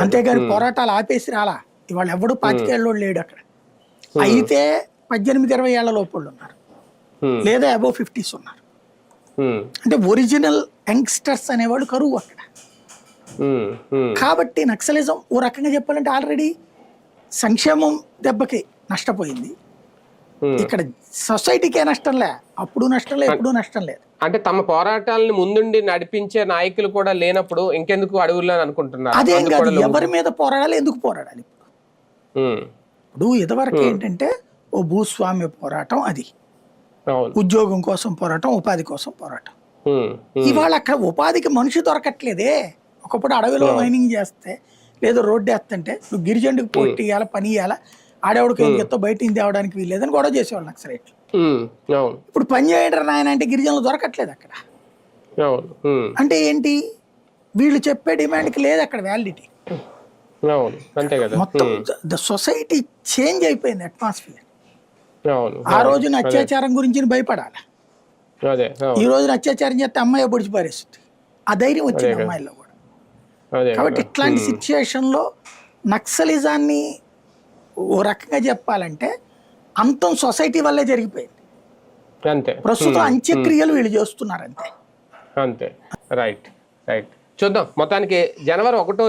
అంతేగాని పోరాటాలు ఆపేసి రాలా. ఇవాళ ఎవడు 25 ఏళ్ళోడు లేడు అక్కడ. అయితే 18-20 ఏళ్ల లోపల ఉన్నారు, లేదా అబోవ్ 50s ఉన్నారు. అంటే ఒరిజినల్ యంగ్స్టర్స్ అనేవాళ్ళు కరువు అక్కడ. కాబట్టి నక్సలిజం ఓ రకంగా చెప్పాలంటే ఆల్రెడీ సంక్షేమం దెబ్బకి నష్టపోయింది. ఇక్కడ సొసైటీకే నష్టం లే, అప్పుడు నష్టం లేదు, ఎప్పుడు నష్టం లేదు. అంటే తమ పోరాటాలను ముందుండి నడిపించే నాయకులు కూడా లేనప్పుడు ఇంకెందుకు అడవుల్లో అనుకుంటున్నారు. అదేం కాదు, ఎవరి మీద పోరాడాలి, ఎందుకు పోరాడాలి? ఇప్పుడు ఇదివరకు ఏంటంటే ఓ భూస్వామ్య పోరాటం, అది ఉద్యోగం కోసం పోరాటం, ఉపాధి కోసం పోరాటం. ఇవాళ అక్కడ ఉపాధికి మనిషి దొరకట్లేదే. ఒకప్పుడు అడవిలో మైనింగ్ చేస్తే లేదా రోడ్డు వేస్తుంటే నువ్వు గిరిజనుడికి పోటీ ఇవ్వాలి, పని ఇవ్వాలా, ఆడేవాడికి ఏం చెప్తావు, బయట తేవడానికి వీల్లేదని గొడవ చేసేవాళ్ళు నక్సలైట్లు. ఇప్పుడు పని చేయడం నాయన అంటే గిరిజనులు దొరకట్లేదు అక్కడ. అంటే ఏంటి, వీళ్ళు చెప్పే డిమాండ్కి లేదు అక్కడ వ్యాలిడిటీ. మొత్తం ద సొసైటీ చేంజ్ అయిపోయింది, అట్మాస్ఫియర్. ఆ రోజున అత్యాచారం గురించి భయపడాలి, ఈ రోజున అత్యాచారం చేస్తే అమ్మాయి పొడిచి పారేస్తుంది. ఆ ధైర్యం వచ్చింది అమ్మాయిల్లో కూడా. కాబట్టి ఇట్లాంటి సిచ్యుయేషన్లో నక్సలిజాన్ని ఓ రకంగా చెప్పాలంటే అంతం సొసైటీ వల్లే జరిగిపోయింది. ప్రస్తుతం అంత్యక్రియలు వీళ్ళు చేస్తున్నారు అంతే. రైట్. చూద్దాం. మొత్తానికి జనవరి 1